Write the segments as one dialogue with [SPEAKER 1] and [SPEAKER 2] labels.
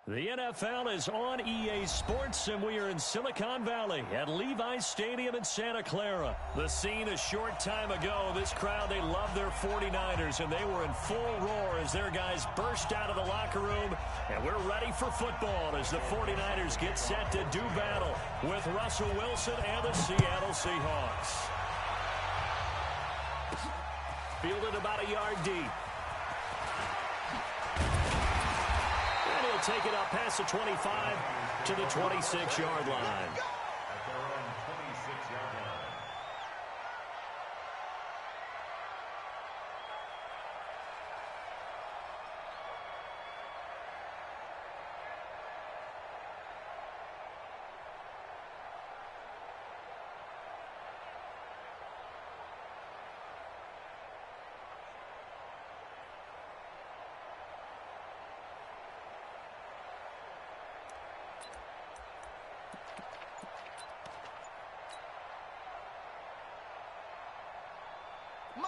[SPEAKER 1] The NFL is on EA Sports, and we are in Silicon Valley at Levi's Stadium in Santa Clara. The scene a short time ago, this crowd, they love their 49ers, and they were in full roar as their guys burst out of the locker room. And we're ready for football as the 49ers get set to do battle with Russell Wilson and the Seattle Seahawks. Fielded about a yard deep. Take it up past the 25 to the 26-yard line.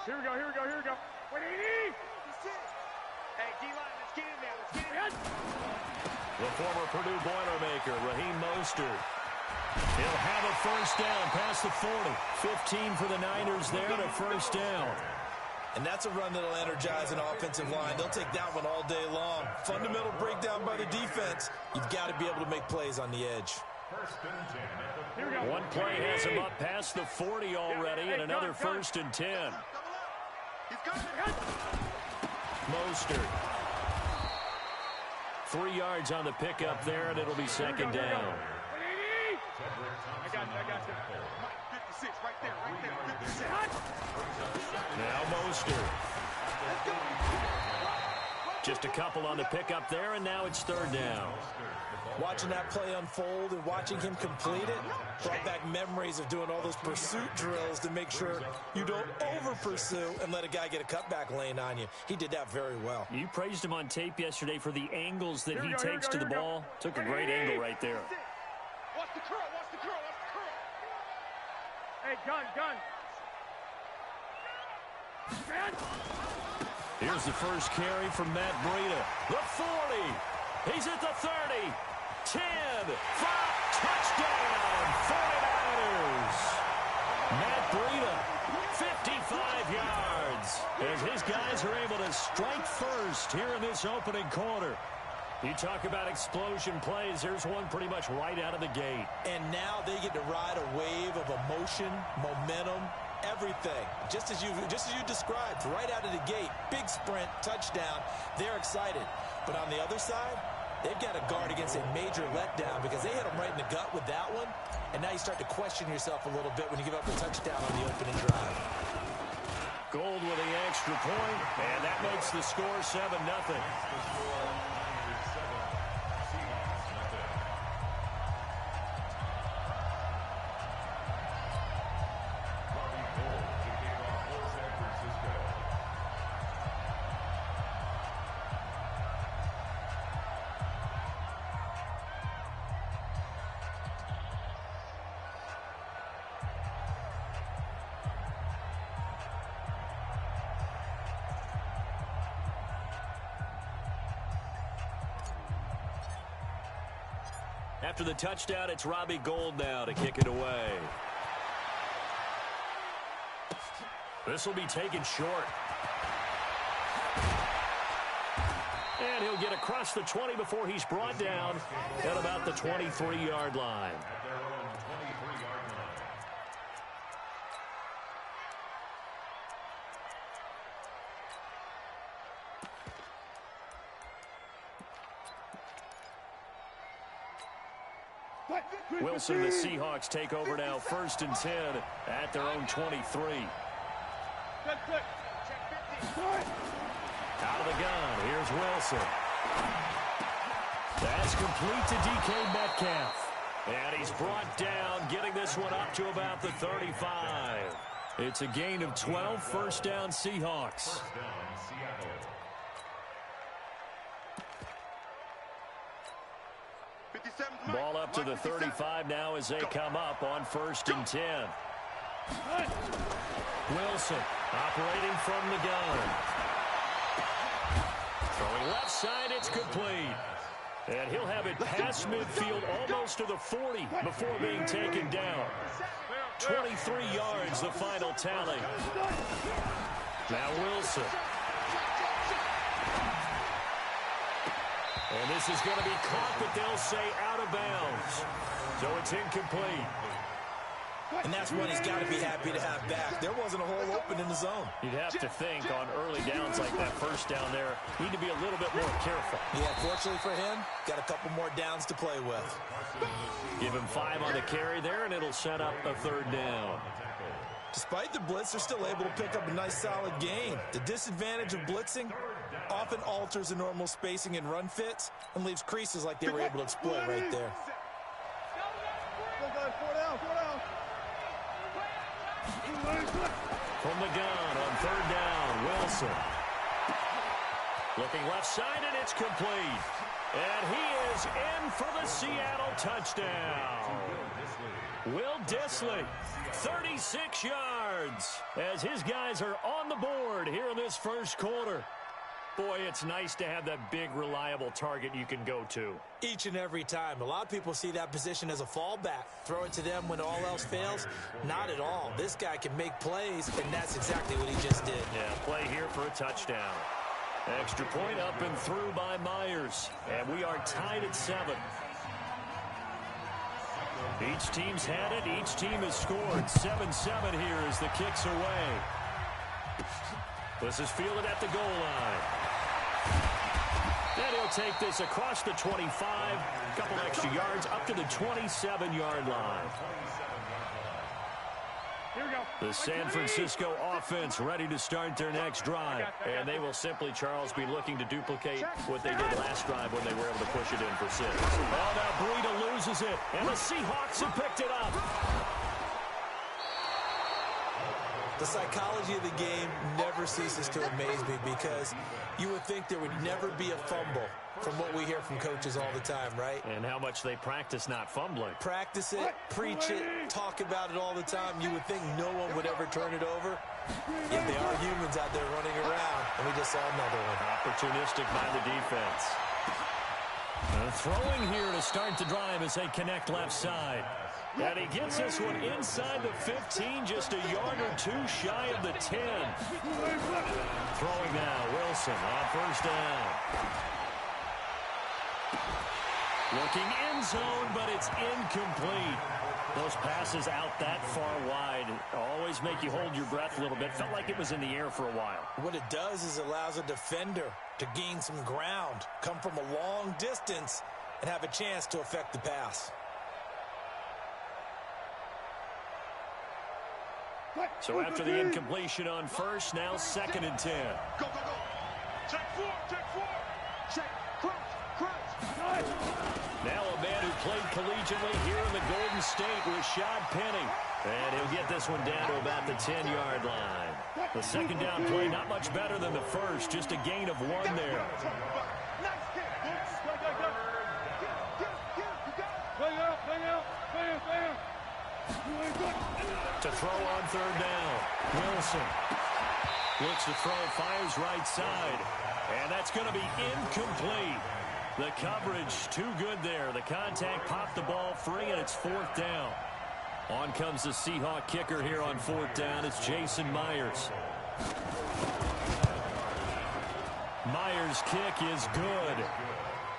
[SPEAKER 2] Here we go. Wait, hey, D-line, let's get in there.
[SPEAKER 1] The former Purdue Boilermaker, Raheem Mostert. He'll have a first down past the 40. 15 for the Niners there and a first down.
[SPEAKER 3] And that's a run that'll energize an offensive line. They'll take that one all day long. Fundamental breakdown by the defense. You've got to be able to make plays on the edge.
[SPEAKER 1] One play has him up past the 40 already, and another first and 10. Mostert. 3 yards on the pickup there, and it'll be second down.
[SPEAKER 2] I got you. 56, right there. 56.
[SPEAKER 1] Now Mostert. Just a couple on the pickup there, and now it's third down.
[SPEAKER 3] Watching that play unfold and watching him complete it brought back memories of doing all those pursuit drills to make sure you don't over-pursue and let a guy get a cutback lane on you. He did that very well.
[SPEAKER 1] You praised him on tape yesterday for the angles that he takes to the ball. Took a great angle right there.
[SPEAKER 2] Watch the curl. Hey, gun.
[SPEAKER 1] Here's the first carry from Matt Breida. The 40. He's at the 30. 10, 5, touchdown, 49ers. Matt Breida, 55 yards, as his guys are able to strike first here in this opening quarter. You talk about explosion plays, here's one pretty much right out of the gate.
[SPEAKER 3] And now they get to ride a wave of emotion, momentum, everything. Just as you described, right out of the gate, big sprint, touchdown, they're excited. But on the other side, they've got to guard against a major letdown because they hit them right in the gut with that one. And now you start to question yourself a little bit when you give up a touchdown on the opening drive.
[SPEAKER 1] Gold with the extra point, and that makes the score 7-0. After the touchdown, it's Robbie Gould now to kick it away. This will be taken short. And he'll get across the 20 before he's brought down at about the 23-yard line. Wilson, the Seahawks take over now, first and 10 at their own 23. Out of the gun, here's Wilson. That's complete to DK Metcalf. And he's brought down, getting this one up to about the 35. It's a gain of 12, first down Seahawks. Ball up to the 35 now as they come up on first and 10. Wilson operating from the gun. Throwing left side, it's complete. And he'll have it past midfield almost to the 40 before being taken down. 23 yards, the final tally. Now Wilson. And this is going to be caught, but they'll say out of bounds. So it's incomplete.
[SPEAKER 3] And that's one he's got to be happy to have back. There wasn't a hole open in the zone.
[SPEAKER 1] You'd have to think on early downs like that first down there, need to be a little bit more careful.
[SPEAKER 3] Yeah, fortunately for him, got a couple more downs to play with.
[SPEAKER 1] Give him 5 on the carry there, and it'll set up a third down.
[SPEAKER 3] Despite the blitz, they're still able to pick up a nice solid gain. The disadvantage of blitzing often alters the normal spacing and run fits and leaves creases like they were able to exploit right there.
[SPEAKER 1] From the gun on third down, Wilson. Looking left side, and it's complete. And he is in for the Seattle touchdown. Will Dissly, 36 yards, as his guys are on the board here in this first quarter. Boy, it's nice to have that big, reliable target you can go to.
[SPEAKER 3] Each and every time. A lot of people see that position as a fallback. Throw it to them when all else fails. Not at all. This guy can make plays, and that's exactly what he just did.
[SPEAKER 1] Yeah, play here for a touchdown. Extra point up and through by Myers. And we are tied at 7. Each team's had it. Each team has scored. 7-7 here as the kick's away. This is fielded at the goal line. Then he'll take this across the 25. A couple extra yards up to the 27-yard line.
[SPEAKER 2] Here we go.
[SPEAKER 1] The San Francisco offense ready to start their next drive. And they will simply, Charles, be looking to duplicate what they did last drive when they were able to push it in for 6. Oh, now Breida loses it. And the Seahawks have picked it up.
[SPEAKER 3] The psychology of the game never ceases to amaze me because you would think there would never be a fumble from what we hear from coaches all the time, right?
[SPEAKER 1] And how much they practice not fumbling.
[SPEAKER 3] Practice it, preach it, talk about it all the time. You would think no one would ever turn it over. Yet they are humans out there running around, and we just saw another one.
[SPEAKER 1] Opportunistic by the defense. Throwing here to start the drive as they connect left side. And he gets this one inside the 15, just a yard or two shy of the 10. Throwing now, Wilson on first down. Looking end zone, but it's incomplete. Those passes out that far wide always make you hold your breath a little bit. Felt like it was in the air for a while.
[SPEAKER 3] What it does is allows a defender to gain some ground, come from a long distance, and have a chance to affect the pass.
[SPEAKER 1] So after the incompletion on first, now 2nd and 10.
[SPEAKER 2] Go, go, go. Check 4, check 4. Check, crunch.
[SPEAKER 1] Now a man who played collegiately here in the Golden State with Shad Penny. And he'll get this one down to about the 10-yard line. The second down play, not much better than the first, just a gain of 1 there. To throw on third down, Wilson looks to throw, fires right side, and that's going to be incomplete. The coverage too good there. The contact popped the ball free, and it's 4th down. On comes the Seahawk kicker here on 4th down. It's Jason Myers. Myers' kick is good,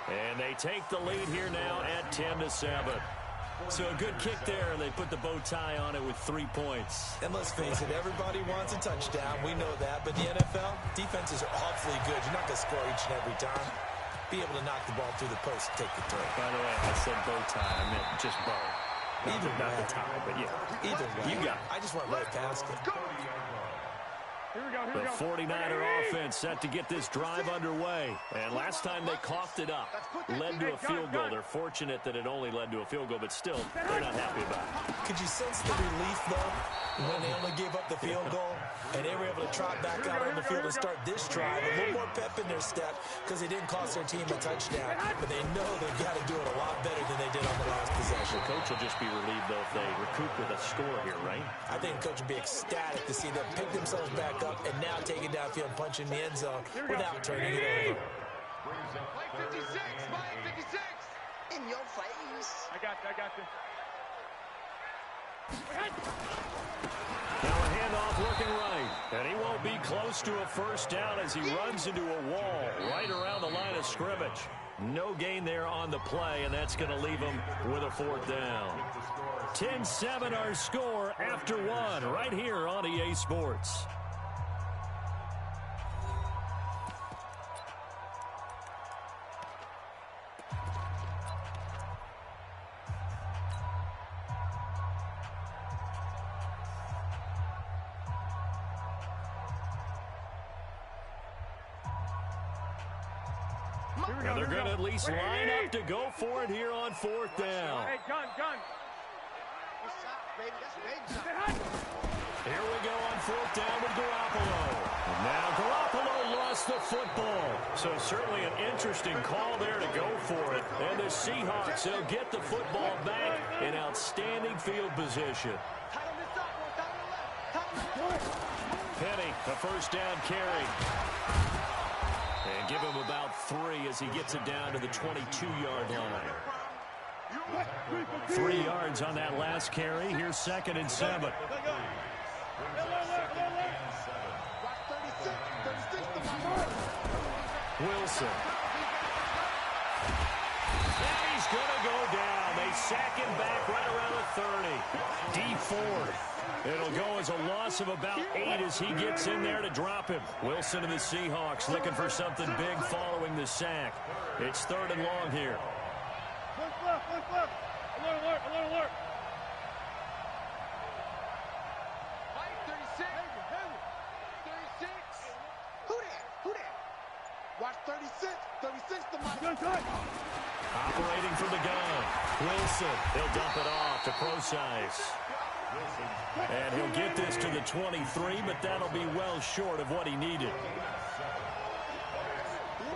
[SPEAKER 1] and they take the lead here now at 10-7. So a good kick there, and they put the bow tie on it with 3 points.
[SPEAKER 3] And let's face it, everybody wants a touchdown. We know that. But the NFL, defenses are awfully good. You're not going to score each and every time. Be able to knock the ball through the post and take the throw.
[SPEAKER 1] By the way, I said bow tie. I meant just bow.
[SPEAKER 3] Either
[SPEAKER 1] not
[SPEAKER 3] way.
[SPEAKER 1] the tie, but yeah.
[SPEAKER 3] Either way.
[SPEAKER 1] You got it.
[SPEAKER 3] I just went right past it.
[SPEAKER 1] The 49er offense set to get this drive underway. And last time they coughed it up, led to a field goal. They're fortunate that it only led to a field goal, but still, they're not happy about it.
[SPEAKER 3] Could you sense the relief, though, when they only gave up the field goal and they were able to trot back out on the field and start this drive? A little more pep in their step because they didn't cost their team a touchdown, but they know they've got to do it a lot better than they did on the last possession.
[SPEAKER 1] The coach will just be relieved, though, if they recoup with a score here, right?
[SPEAKER 3] I think the coach would be ecstatic to see them pick themselves back up and now take it downfield and punch in the end zone without turning it over.
[SPEAKER 2] Play 56, Mike, 56.
[SPEAKER 4] In your face.
[SPEAKER 2] I got this.
[SPEAKER 1] Now a handoff looking right. And he won't be close to a first down as he runs into a wall right around the line of scrimmage. No gain there on the play, and that's going to leave him with a fourth down. 10-7 our score after one right here on EA Sports. And they're going to at least line up to go for it here on fourth down.
[SPEAKER 2] Hey, gun.
[SPEAKER 1] Here we go on fourth down with Garoppolo. Now Garoppolo lost the football. So certainly an interesting call there to go for it. And the Seahawks, they'll get the football back in outstanding field position. Penny, a first down carry. And give him about 3 as he gets it down to the 22-yard line. 3 yards on that last carry. Here's 2nd and 7. Wilson. And he's going to go down. They sack him back right around the 30. D4. It'll go as a loss of about 8 as he gets in there to drop him. Wilson and the Seahawks looking for something big following the sack. It's 3rd and long here.
[SPEAKER 2] Look. Alert. Mike, 36. 36.
[SPEAKER 4] Who that?
[SPEAKER 2] Watch 36. 36 to Mike.
[SPEAKER 1] Operating from the gun. Wilson. He'll dump it off to Procise. And he'll get this to the 23, but that'll be well short of what he needed.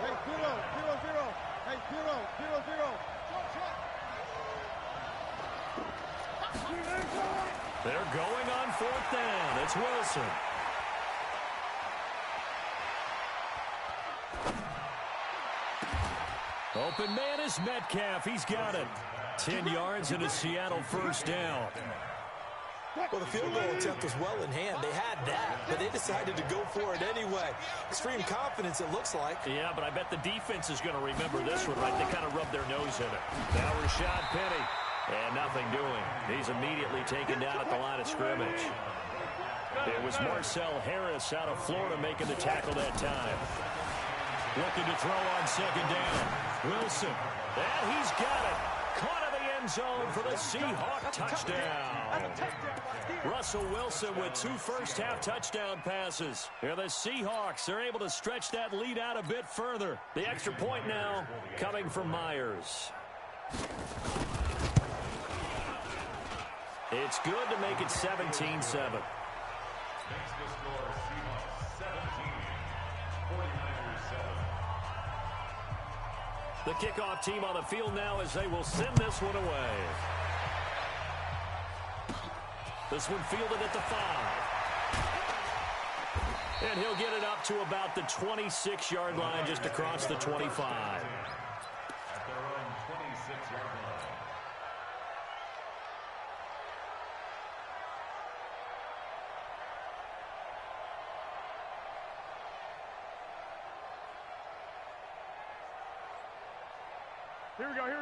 [SPEAKER 2] Hey, 0. Hey, 0.
[SPEAKER 1] They're going on fourth down. It's Wilson. Open man is Metcalf. He's got it. 10 yards and a Seattle first down.
[SPEAKER 3] Well, the field goal attempt was well in hand. They had that, but they decided to go for it anyway. Extreme confidence, it looks like.
[SPEAKER 1] Yeah, but I bet the defense is going to remember this one, right? They kind of rubbed their nose in it. Now Rashad Penny. And nothing doing. He's immediately taken down at the line of scrimmage. It was Marcel Harris out of Florida making the tackle that time. Looking to throw on 2nd down. Wilson. And he's got it. Caught in the end zone for the Seahawk touchdown. Russell Wilson with 2 first-half touchdown passes. And the Seahawks are able to stretch that lead out a bit further. The extra point now coming from Myers. It's good to make it 17-7. The kickoff team on the field now as they will send this one away. This one fielded at the 5. And he'll get it up to about the 26-yard line, just across the 25.
[SPEAKER 5] At their own 26-yard line.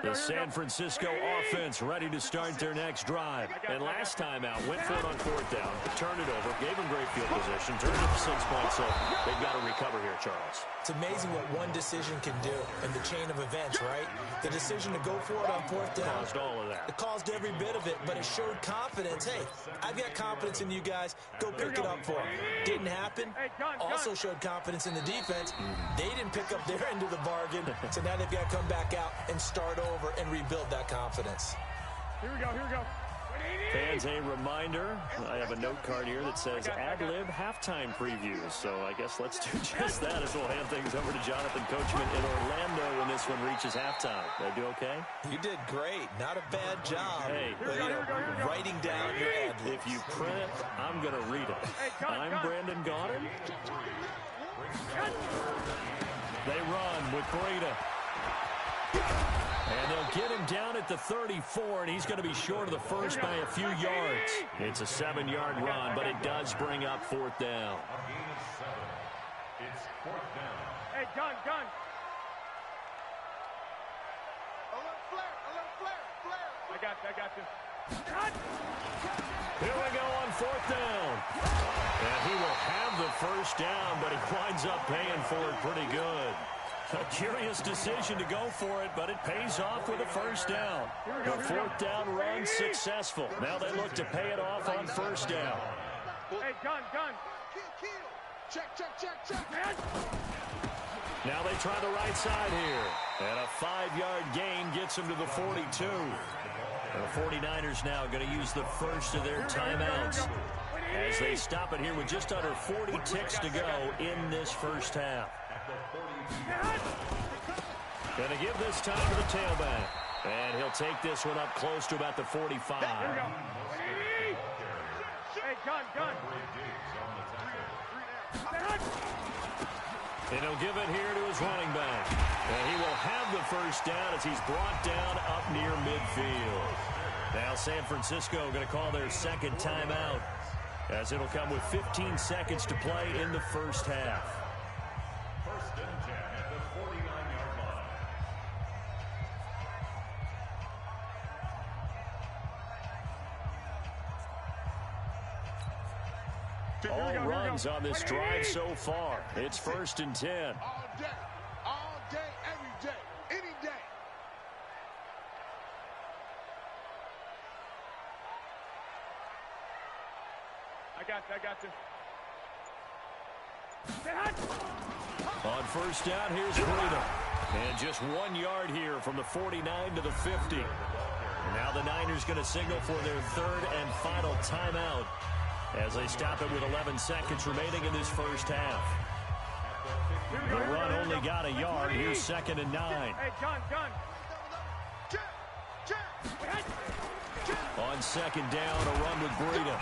[SPEAKER 1] The San Francisco offense ready to start their next drive. And last time out, went for it on fourth down, turned it over, gave them great field position, turned it to 6 points, so they've got to recover here, Charles.
[SPEAKER 3] It's amazing what one decision can do in the chain of events, right? The decision to go for it on fourth down.
[SPEAKER 1] Caused all of that.
[SPEAKER 3] It caused every bit of it, but it showed confidence. Hey, I've got confidence in you guys. Go pick it up for them. Didn't happen. Also showed confidence in the defense. They didn't pick up their end of the bargain, so now they've got to come back out and start over and rebuild that confidence.
[SPEAKER 2] Here we go.
[SPEAKER 1] Fans, a reminder, I have a note card here that says ad-lib halftime previews. So I guess let's do just that as we'll hand things over to Jonathan Coachman in Orlando when this one reaches halftime. Did I do okay?
[SPEAKER 3] You did great. Not a bad job.
[SPEAKER 1] Hey,
[SPEAKER 3] writing down your ad-libs.
[SPEAKER 1] If you print it, I'm going to read it. I'm Brandon Gaudin. They run with Breida. And they'll get him down at the 34, and he's going to be short of the first by a few yards. It's a 7-yard run, but it does bring up fourth down.
[SPEAKER 5] A gain of 7. It's fourth down.
[SPEAKER 2] Hey, gun.
[SPEAKER 4] A little flare.
[SPEAKER 2] I got this.
[SPEAKER 1] Here we go on fourth down. And he will have the first down, but he winds up paying for it pretty good. A curious decision to go for it, but it pays off with a first down. The fourth down run successful. Now they look to pay it off on first down.
[SPEAKER 2] Hey, gun.
[SPEAKER 4] Check.
[SPEAKER 1] Now they try the right side here. And a 5-yard gain gets him to the 42. And the 49ers now going to use the first of their timeouts as they stop it here with just under 40 ticks to go in this first half. Going to give this time to the tailback. And he'll take this one up close to about the 45.
[SPEAKER 2] Hey, gun.
[SPEAKER 1] And he'll give it here to his running back. And he will have the first down as he's brought down up near midfield. Now San Francisco going to call their second timeout as it'll come with 15 seconds to play in the first half.
[SPEAKER 5] First and 10 at the 49-yard line.
[SPEAKER 1] All runs on this drive so far. It's first and 10.
[SPEAKER 4] All day, every day, any day.
[SPEAKER 2] I got this.
[SPEAKER 1] On first down, here's Breida. And just 1 yard here from the 49 to the 50. And now the Niners going to signal for their third and final timeout as they stop it with 11 seconds remaining in this first half. The run only got a yard. Here's second and 9.
[SPEAKER 2] Hey, gun.
[SPEAKER 1] On second down, a run with Breida.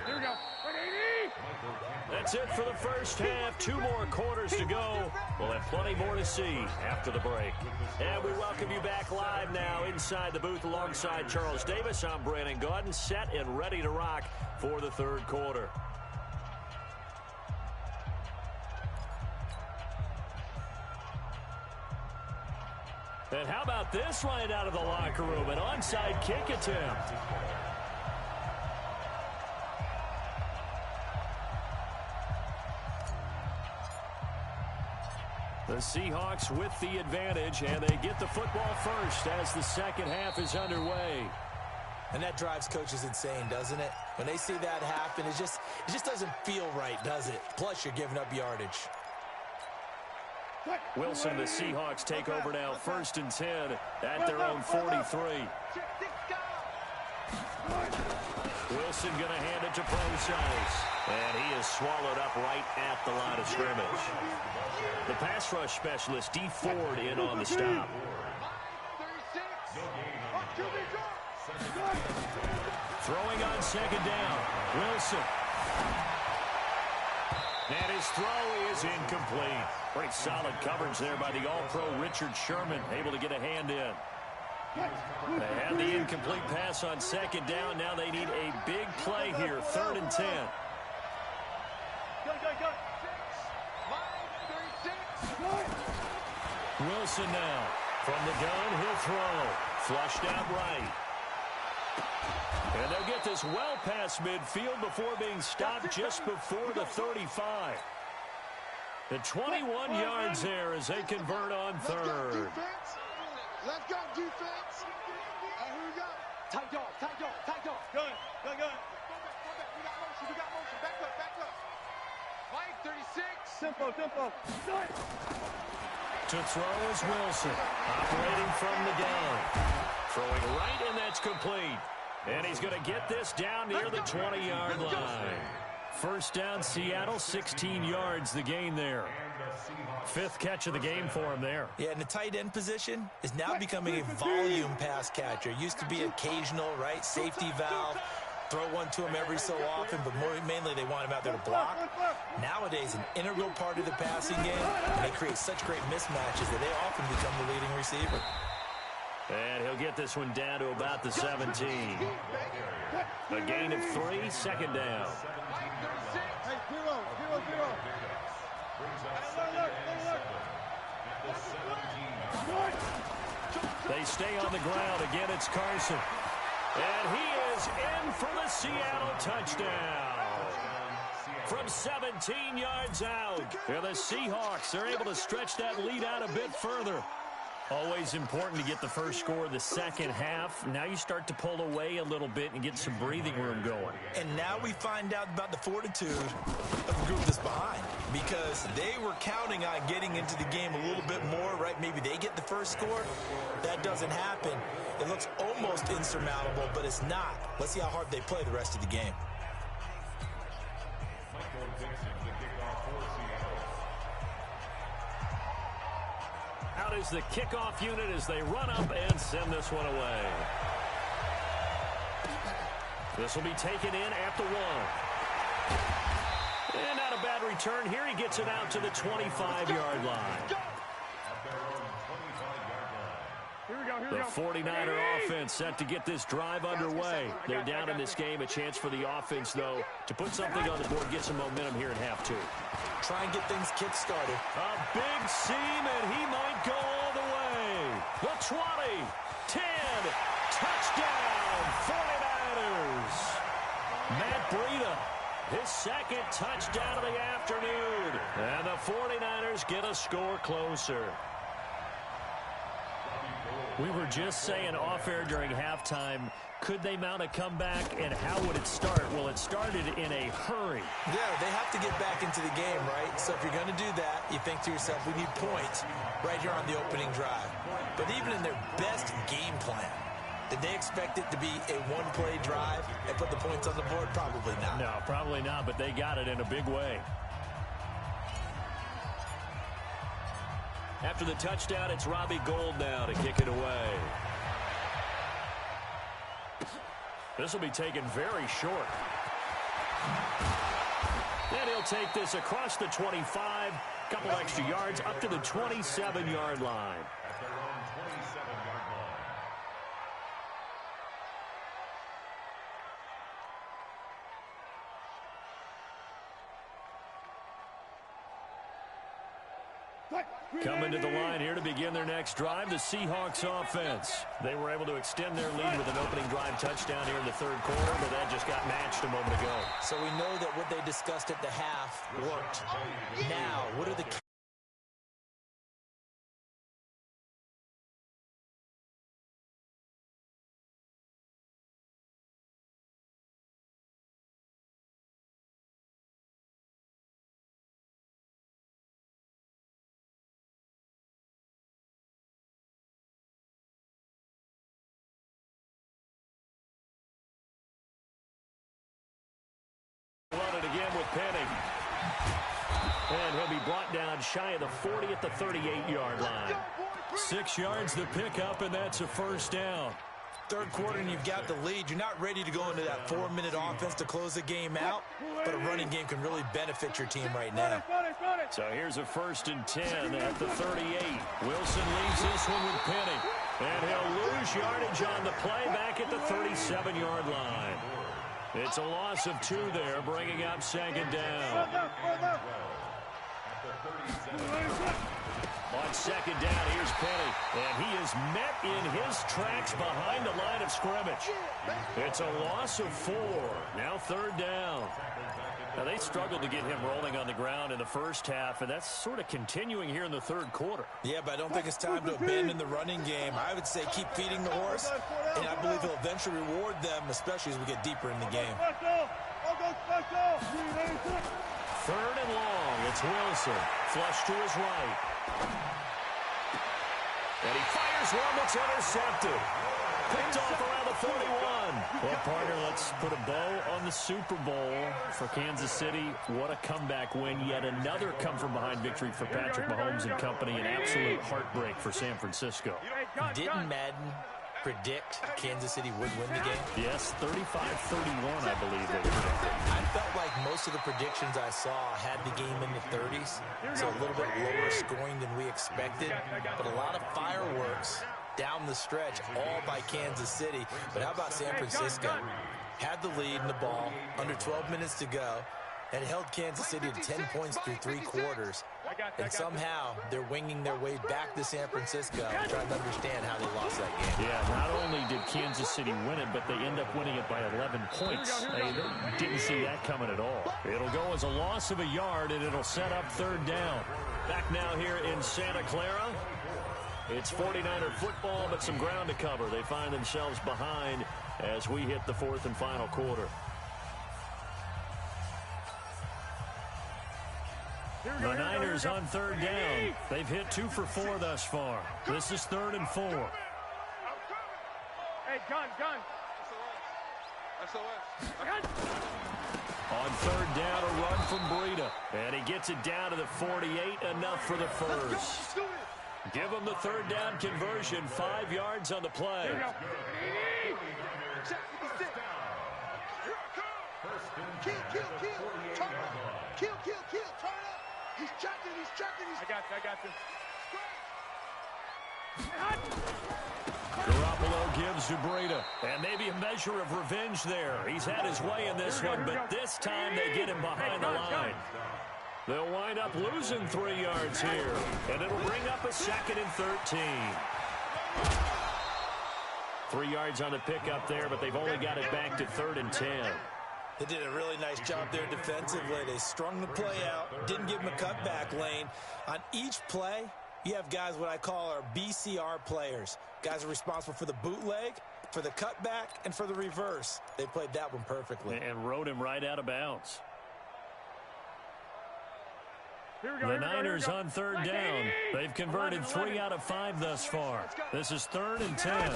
[SPEAKER 2] Here we go. 180.
[SPEAKER 1] That's it for the first half. 2 more quarters to go. We'll have plenty more to see after the break. And we welcome you back live now inside the booth alongside Charles Davis. I'm Brandon Gaudin, set and ready to rock for the third quarter. And how about this right out of the locker room? An onside kick attempt. The Seahawks with the advantage, and they get the football first as the second half is underway.
[SPEAKER 3] And that drives coaches insane, doesn't it? When they see that happen, it just doesn't feel right, does it? Plus, you're giving up yardage.
[SPEAKER 1] Wilson, the Seahawks take over now, first and 10 at their own 43. Wilson going to hand it to Procise. And he is swallowed up right at the line of scrimmage. The pass rush specialist, D. Ford, in on the stop. Throwing on second down. Wilson. And his throw is incomplete. Pretty solid coverage there by the All-Pro Richard Sherman, able to get a hand in. They had the incomplete pass on second down. Now they need a big play here, third and 10. Wilson now. From the gun, he'll throw. Flushed out right. And they'll get this well past midfield before being stopped just before the 35. The 21 yards there as they convert on third.
[SPEAKER 4] Let's go, defense. Here we go.
[SPEAKER 2] Tight dog. Gun.
[SPEAKER 4] We got motion. Back up. Mike, 36.
[SPEAKER 2] Tempo.
[SPEAKER 1] To throw is Wilson, operating from the gun. Throwing right, and that's complete. And he's going to get this down near the 20-yard line. First down, Seattle, 16 yards the gain there. Fifth catch of the game for him there.
[SPEAKER 3] Yeah, and the tight end position is now becoming a volume pass catcher. Used to be occasional, right? Safety valve. throw one to him every so often, but mainly they want him out there to block. Nowadays, an integral part of the passing game, and they create such great mismatches that they often become the leading receiver.
[SPEAKER 1] And he'll get this one down to about the 17. A gain of 3, second down.
[SPEAKER 4] Hey, zero.
[SPEAKER 1] They stay on the ground. Again, it's Carson. And he is in for the Seattle touchdown. From 17 yards out. And the Seahawks are able to stretch that lead out a bit further. Always important to get the first score of the second half. Now you start to pull away a little bit and get some breathing room going.
[SPEAKER 3] And now we find out about the fortitude of the group that's behind, because they were counting on getting into the game a little bit more, right? Maybe they get the first score. That doesn't happen. It looks almost insurmountable, but it's not. Let's see how hard they play the rest of the game.
[SPEAKER 1] Out is the kickoff unit as they run up and send this one away. This will be taken in at the 1. And not a bad return here. He gets it out to the 25-yard line. The 49er offense set to get this drive underway. They're down in this game. A chance for the offense, though, to put something on the board, get some momentum here in half 2.
[SPEAKER 3] Try and get things kick-started.
[SPEAKER 1] A big seam, and he might go all the way. The 20, 10, touchdown, 49ers. Matt Breida, his second touchdown of the afternoon. And the 49ers get a score closer. We were just saying off-air during halftime, could they mount a comeback, and how would it start? Well, it started in a hurry.
[SPEAKER 3] Yeah, they have to get back into the game, right? So if you're going to do that, you think to yourself, we need points right here on the opening drive. But even in their best game plan, did they expect it to be a one-play drive and put the points on the board? Probably not.
[SPEAKER 1] No, probably not, but they got it in a big way. After the touchdown, it's Robbie Gould now to kick it away. This will be taken very short. And he'll take this across the 25, couple extra yards, up to the 27-yard line. Coming to the line here to begin their next drive, the Seahawks offense. They were able to extend their lead with an opening drive touchdown here in the third quarter, but that just got matched a moment ago.
[SPEAKER 3] So we know that what they discussed at the half worked. Now, what are the key?
[SPEAKER 1] Run it again with Penning. And he'll be brought down shy of the 40 at the 38-yard line. 6 yards the pickup, and that's a first down.
[SPEAKER 3] Third quarter and you've got the lead. You're not ready to go into that 4-minute offense to close the game out, but a running game can really benefit your team right now.
[SPEAKER 1] So here's a 1st and 10 at the 38. Wilson leaves this one with Penning. And he'll lose yardage on the play back at the 37-yard line. It's a loss of 2 there, bringing up second down. On second down, here's Penning. And he is met in his tracks behind the line of scrimmage. It's a loss of 4. Now third down. Now, they struggled to get him rolling on the ground in the first half, and that's sort of continuing here in the third quarter.
[SPEAKER 3] Yeah, but I don't think it's time to abandon the running game. I would say keep feeding the horse, and I believe he'll eventually reward them, especially as we get deeper in the game.
[SPEAKER 1] Third and long. It's Wilson. Flush to his right. And he fires one that's intercepted. Picked off around the 41. Well, partner, let's put a bow on the Super Bowl for Kansas City. What a comeback win. Yet another come-from-behind victory for Patrick Mahomes and company. An absolute heartbreak for San Francisco.
[SPEAKER 3] Didn't Madden predict Kansas City would win the game?
[SPEAKER 1] Yes, 35-31, I believe they predicted.
[SPEAKER 3] I felt like most of the predictions I saw had the game in the 30s, so a little bit lower scoring than we expected, but a lot of fireworks down the stretch, all by Kansas City. But how about San Francisco? Had the lead in the ball, under 12 minutes to go, and held Kansas City to 10 points through 3 quarters. And somehow they're winging their way back to San Francisco, trying to understand how they lost that game.
[SPEAKER 1] Yeah, not only did Kansas City win it, but they end up winning it by 11 points. They didn't see that coming at all. It'll go as a loss of a yard, and it'll set up 3rd down. Back now here in Santa Clara. It's 49er football, but some ground to cover. They find themselves behind as we hit the 4th and final quarter. The Niners on 3rd down. They've hit 2 for 4 thus far. This is 3rd and 4.
[SPEAKER 2] Hey, gun.
[SPEAKER 1] On 3rd down, a run from Breida. And he gets it down to the 48, enough for the first. Give him the 3rd down conversion, 5 yards on the play.
[SPEAKER 2] Here we go.
[SPEAKER 4] Kill. Turn up. He's checking.
[SPEAKER 2] I got you.
[SPEAKER 1] Garoppolo gives to Breida. And maybe a measure of revenge there. He's had his way in this one, but this time they get him behind the line. They'll wind up losing 3 yards here. And it'll bring up a 2nd and 13. 3 yards on the pickup there, but they've only got it back to 3rd and 10.
[SPEAKER 3] They did a really nice job there defensively. They strung the play out, didn't give them a cutback lane. On each play, you have guys what I call our BCR players. Guys are responsible for the bootleg, for the cutback, and for the reverse. They played that one perfectly.
[SPEAKER 1] And rode him right out of bounds. The Niners on 3rd down. They've converted 3 out of 5 thus far. This is 3rd and 10.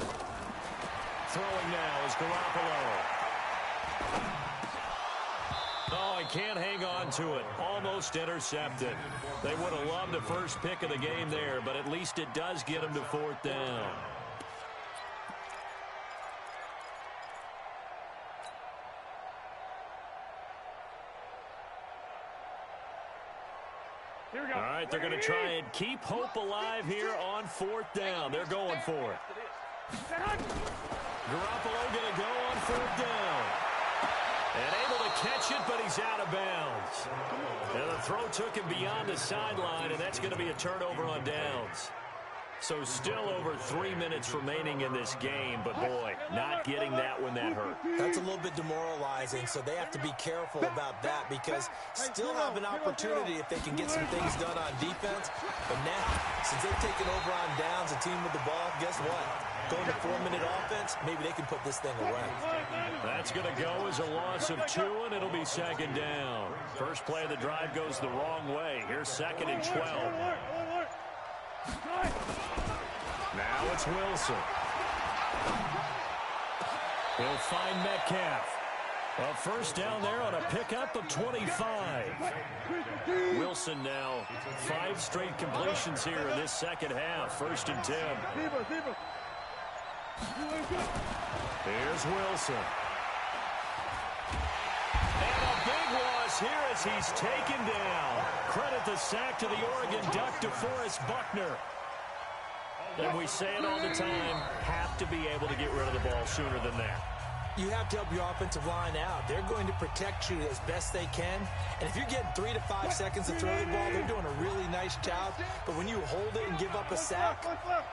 [SPEAKER 1] Throwing now is Garoppolo. Oh, he can't hang on to it. Almost intercepted. They would have loved the first pick of the game there, but at least it does get him to 4th down.
[SPEAKER 2] Here we go.
[SPEAKER 1] All right, they're going to try and keep hope alive here on 4th down. They're going for it. Garoppolo going to go on 4th down. And able to catch it, but he's out of bounds. And the throw took him beyond the sideline, and that's going to be a turnover on downs. So still over 3 minutes remaining in this game, but boy, not getting that when that hurt.
[SPEAKER 3] That's a little bit demoralizing, so they have to be careful about that because still have an opportunity if they can get some things done on defense. But now, since they've taken over on downs, a team with the ball, guess what? Going to 4-minute offense, maybe they can put this thing away.
[SPEAKER 1] That's going to go as a loss of 2, and it'll be 2nd down. First play of the drive goes the wrong way. Here's 2nd and 12. Now it's Wilson. He'll find Metcalf. A first down there on a pickup of 25. Wilson now 5 straight completions here in this second half. 1st and 10. Here's Wilson. And a big loss here as he's taken down. Credit the sack to the Oregon Duck, DeForest Buckner. And we say it all the time, have to be able to get rid of the ball sooner than that.
[SPEAKER 3] You have to help your offensive line out. They're going to protect you as best they can. And if you're getting 3 to 5 seconds to throw the ball, they're doing a really nice job. But when you hold it and give up a sack,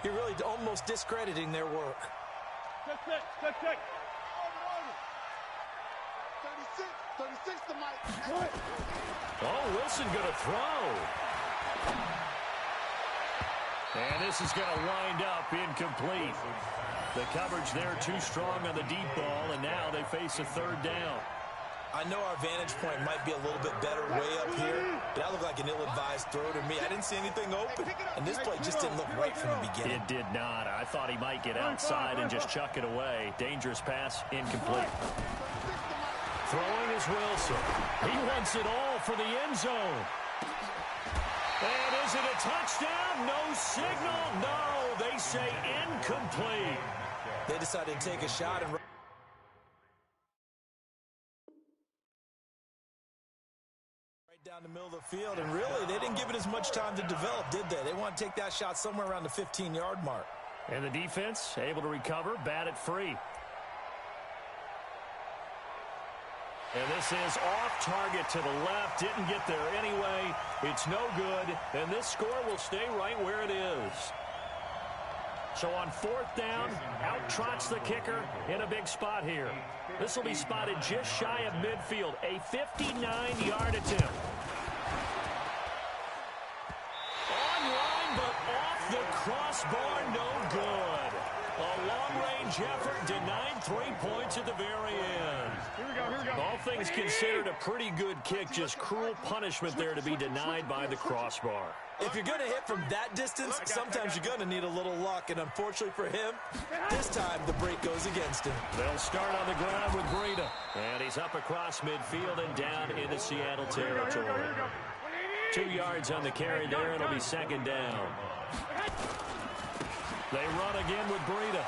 [SPEAKER 3] you're really almost discrediting their work.
[SPEAKER 2] Check.
[SPEAKER 4] 36 to Mike.
[SPEAKER 1] Oh, Wilson going to throw. And this is going to wind up incomplete. The coverage there too strong on the deep ball, and now they face a 3rd down.
[SPEAKER 3] I know our vantage point might be a little bit better way up here, but that looked like an ill-advised throw to me. I didn't see anything open, and this play just didn't look right from the beginning.
[SPEAKER 1] It did not. I thought he might get outside and just chuck it away. Dangerous pass, incomplete. Throwing is Wilson. He wants it all for the end zone. And is it a touchdown? No signal. No, they say incomplete.
[SPEAKER 3] They decided to take a shot and right down the middle of the field, and really, they didn't give it as much time to develop, did they? They want to take that shot somewhere around the 15-yard mark.
[SPEAKER 1] And the defense able to recover, bat it free. And this is off target to the left. Didn't get there anyway. It's no good. And this score will stay right where it is. So on fourth down, out trots the kicker in a big spot here. This will be spotted just shy of midfield. A 59-yard attempt. Online, but off the crossbar, no good. A long-range effort denied 3 points at the very end.
[SPEAKER 2] Here we go.
[SPEAKER 1] All things considered, a pretty good kick. Just cruel punishment there to be denied by the crossbar.
[SPEAKER 3] If you're going to hit from that distance, sometimes you're going to need a little luck. And unfortunately for him, this time the break goes against him.
[SPEAKER 1] They'll start on the ground with Breida. And he's up across midfield and down into Seattle territory. 2 yards on the carry there. It'll be second down. They run again with Breida.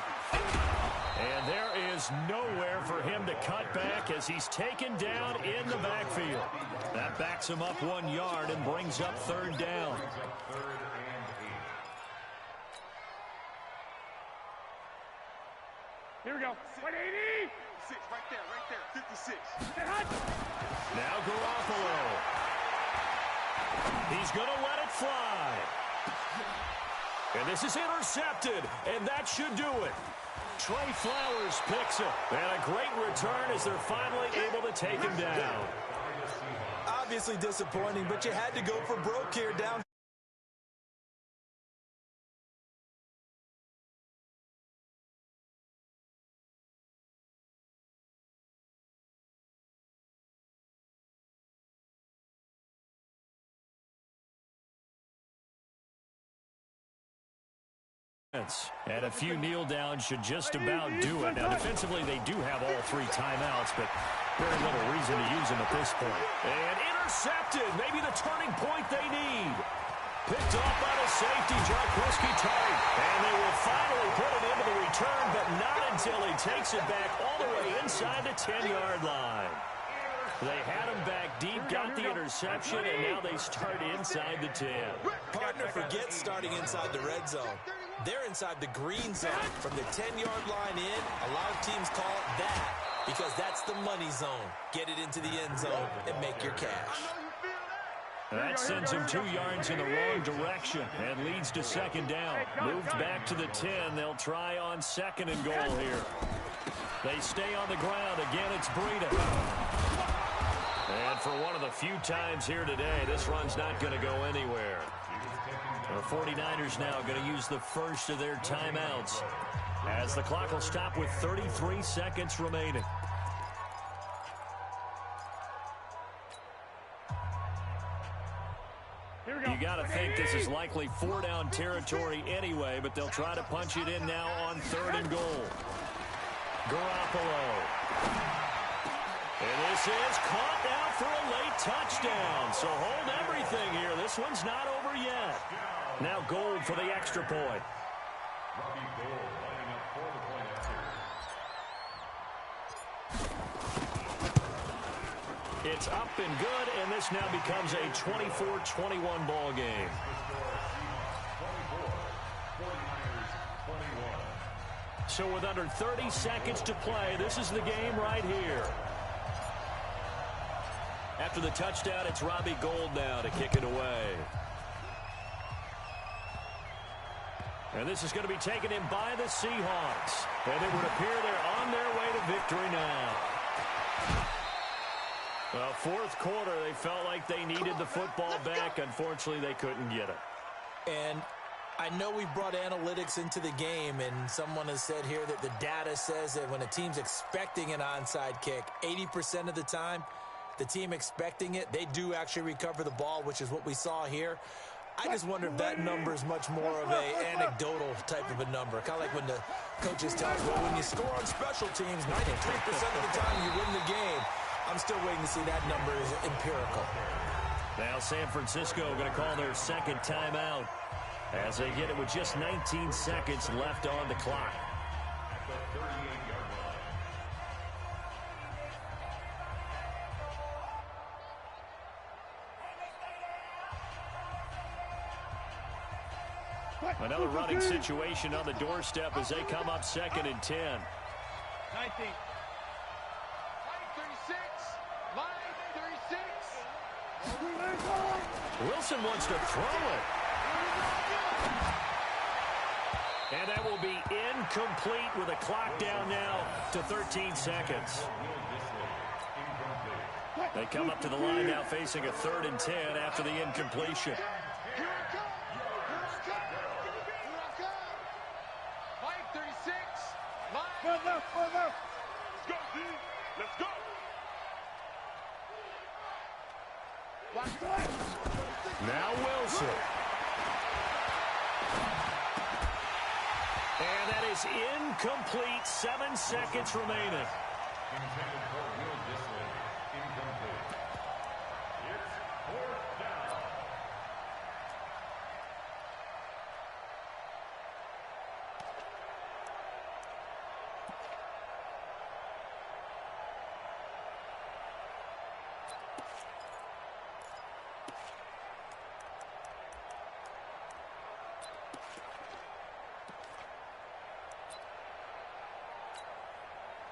[SPEAKER 1] And there is nowhere for him to cut back as he's taken down in the backfield. That backs him up 1 yard and brings up third down.
[SPEAKER 2] Here we go. 180. 6, right there. 56.
[SPEAKER 1] Now Garoppolo. He's going to let it fly. And this is intercepted, and that should do it. Trey Flowers picks it. And a great return as they're finally able to take him down.
[SPEAKER 3] Obviously disappointing, but you had to go for broke here down.
[SPEAKER 1] And a few kneel downs should just about do it. Now, defensively, they do have all 3 timeouts, but very little reason to use them at this point. And intercepted. Maybe the turning point they need. Picked off by the safety, Jarkowski tight. And they will finally put it into the return, but not until he takes it back all the way inside the 10-yard line. They had him back deep, got the interception, and now they start inside the 10.
[SPEAKER 3] Partner forgets starting inside the red zone. They're inside the green zone. From the 10-yard line in, a lot of teams call it that because that's the money zone. Get it into the end zone and make your cash.
[SPEAKER 1] That sends him 2 yards in the wrong direction and leads to second down. Moved back to the 10. They'll try on second and goal here. They stay on the ground. Again, it's Breida. And for one of the few times here today, this run's not going to go anywhere. The 49ers now going to use the first of their timeouts as the clock will stop with 33 seconds remaining. You got to think this is likely 4-down territory anyway, but they'll try to punch it in now on third and goal. Garoppolo. And this is caught down for a late touchdown. So hold everything here. This one's not over yet. Now Gold for the extra point. It's up and good, and this now becomes a 24-21 ball game. So with under 30 seconds to play, this is the game right here. After the touchdown, it's Robbie Gould now to kick it away. And this is going to be taken in by the Seahawks. And it would appear they're on their way to victory now. Well, fourth quarter, they felt like they needed the football back. Unfortunately, they couldn't get it.
[SPEAKER 3] And I know we brought analytics into the game, and someone has said here that the data says that when a team's expecting an onside kick, 80% of the time, the team expecting it, they do actually recover the ball, which is what we saw here. I just wonder if that number is much more of a anecdotal type of a number. Kind of like when the coaches tell us, well, when you score on special teams, 93% of the time you win the game. I'm still waiting to see that number is empirical.
[SPEAKER 1] Now San Francisco going to call their second timeout as they get it with just 19 seconds left on the clock. Another running situation on the doorstep as they come up 2nd and 10.
[SPEAKER 2] 19. Line 36. Line 36.
[SPEAKER 1] Wilson wants to throw it. And that will be incomplete with a clock down now to 13 seconds. They come up to the line now facing a 3rd and 10 after the incompletion.
[SPEAKER 4] Here I come. Here I come. Here I come.
[SPEAKER 2] Line 36. Line.
[SPEAKER 4] Further.
[SPEAKER 2] Let's go, D. Let's go.
[SPEAKER 1] Now Wilson. And that is incomplete. 7 seconds remaining.
[SPEAKER 5] Intended for Will Disley. Incomplete. It's 4th down.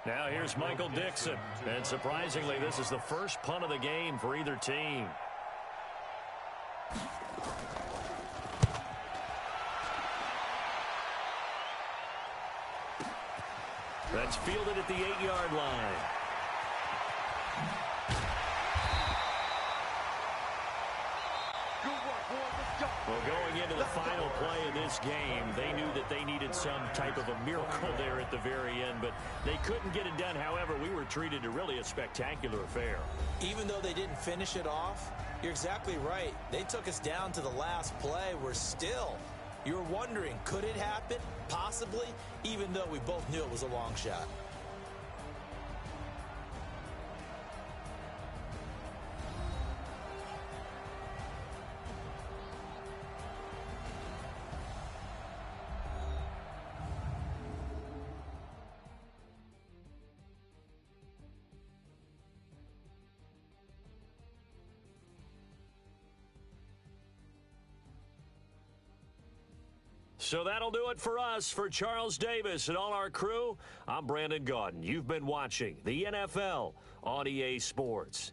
[SPEAKER 1] Now here's Michael Dixon. And surprisingly, this is the first punt of the game for either team. That's fielded at the 8-yard line. Well, going into the final play of this game, they knew that they needed some type of a miracle there at the very end, but they couldn't get it done. However, we were treated to really a spectacular affair.
[SPEAKER 3] Even though they didn't finish it off, you're exactly right. They took us down to the last play. We're still, you're wondering, could it happen? Possibly, even though we both knew it was a long shot.
[SPEAKER 1] So that'll do it for us. For Charles Davis and all our crew, I'm Brandon Gaudin. You've been watching the NFL on EA Sports.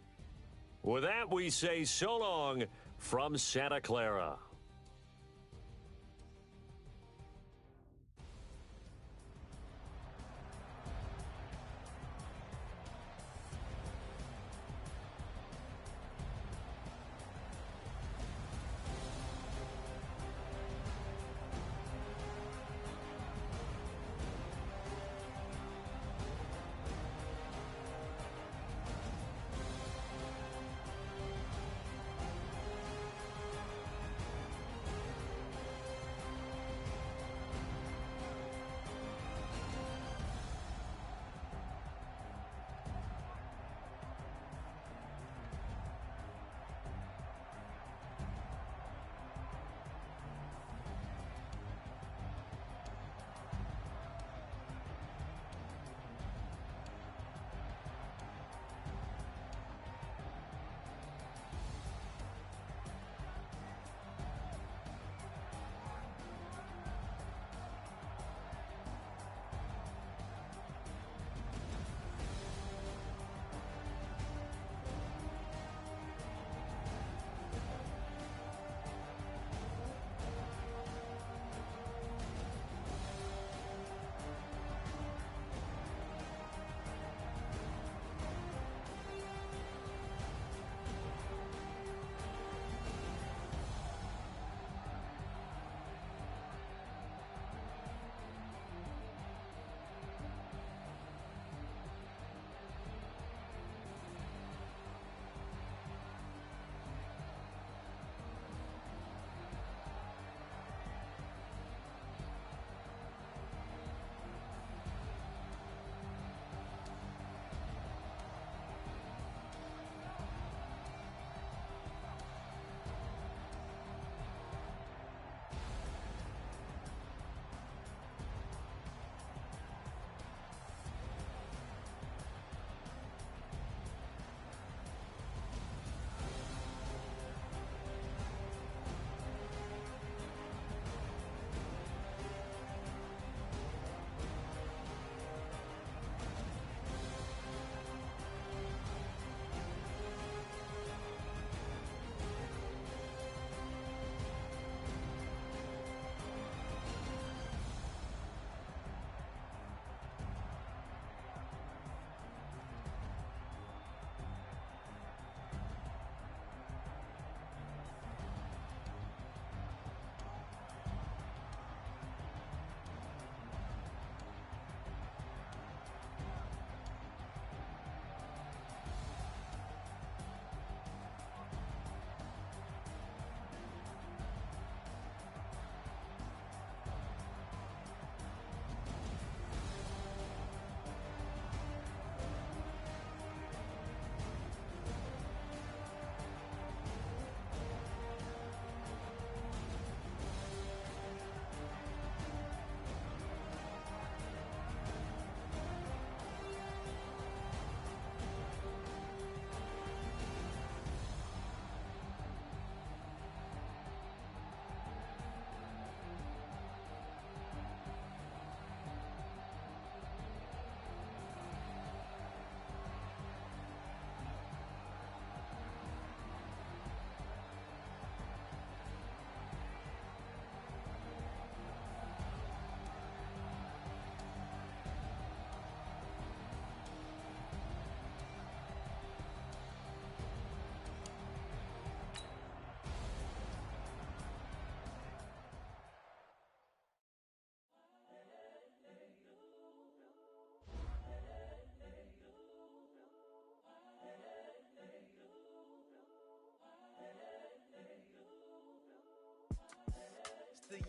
[SPEAKER 1] With that, we say so long from Santa Clara.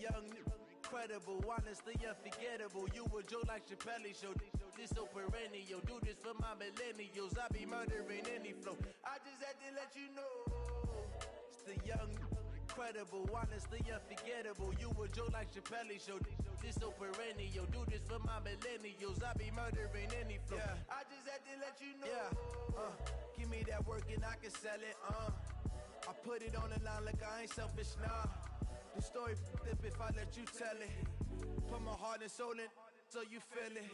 [SPEAKER 6] young, incredible, honestly unforgettable. You a Joe like Chappelle show. This so perennial. Do this for my millennials. I be murdering any flow. I just had to let you know. It's the young, incredible, honestly unforgettable. You a Joe like Chappelle show. This so perennial. Do this for my millennials. I be murdering any flow. Yeah. I just had to let you know. Yeah. Give me that work and I can sell it. I put it on the line like I ain't selfish, nah. The story flip if I let you tell it. Put my heart and soul in so you feel it.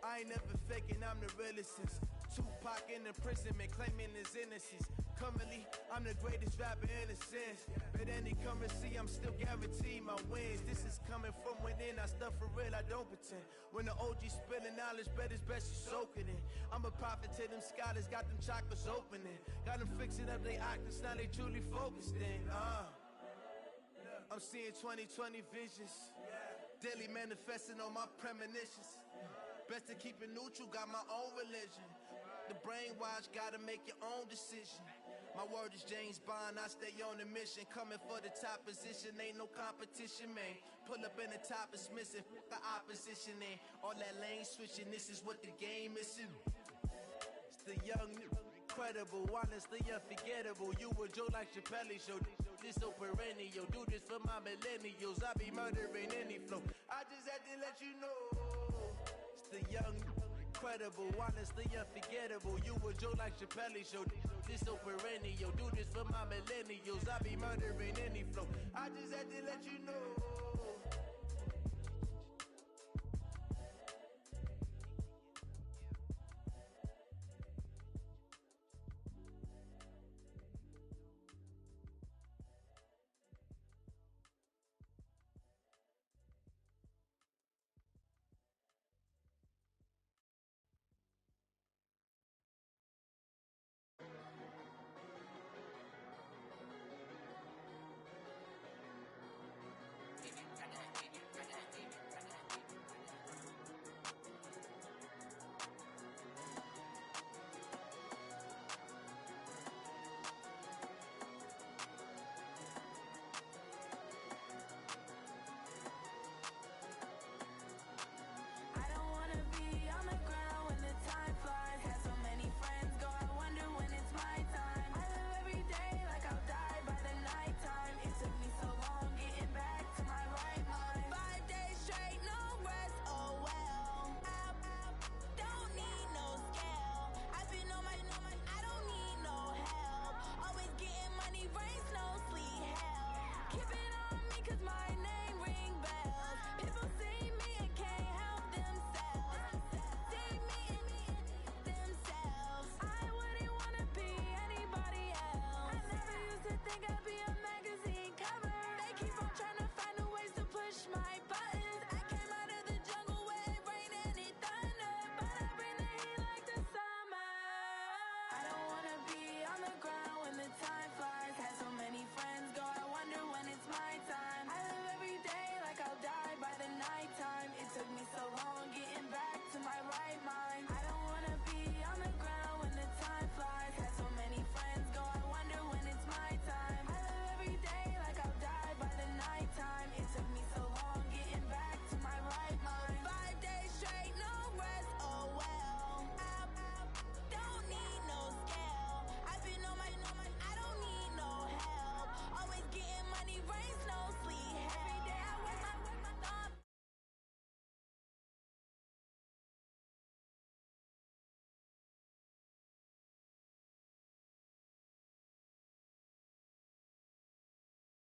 [SPEAKER 6] I ain't never faking, I'm the realest since Tupac in imprisonment, claiming his innocence. Currently, I'm the greatest rapper in a sense. But any currency, I'm still guaranteed my wins. This is coming from within, I stuff for real, I don't pretend. When the OG spilling knowledge, bet it's best you soak it in. I'm a prophet to them scholars, got them chakras opening. Got them fixing up they octaves, now they truly focused in. I'm seeing 2020 visions, daily manifesting on my premonitions. Best to keep it neutral, got my own religion. The brainwash, gotta make your own decision. My word is James Bond, I stay on the mission. Coming for the top position, ain't no competition, man. Pull up in the top is missing, the opposition ain't. All that lane switching, this is what the game is. It's the young, incredible, honestly unforgettable. You a Joe like Chappelle show. This so perennial. Do this for my millennials. I be murdering any flow. I just had to let you know. It's the young, incredible, honestly unforgettable. You a Joe like Chappelle show. This so perennial. Do this for my millennials. I be murdering any flow. I just had to let you know.
[SPEAKER 7] Keep it on me 'cause my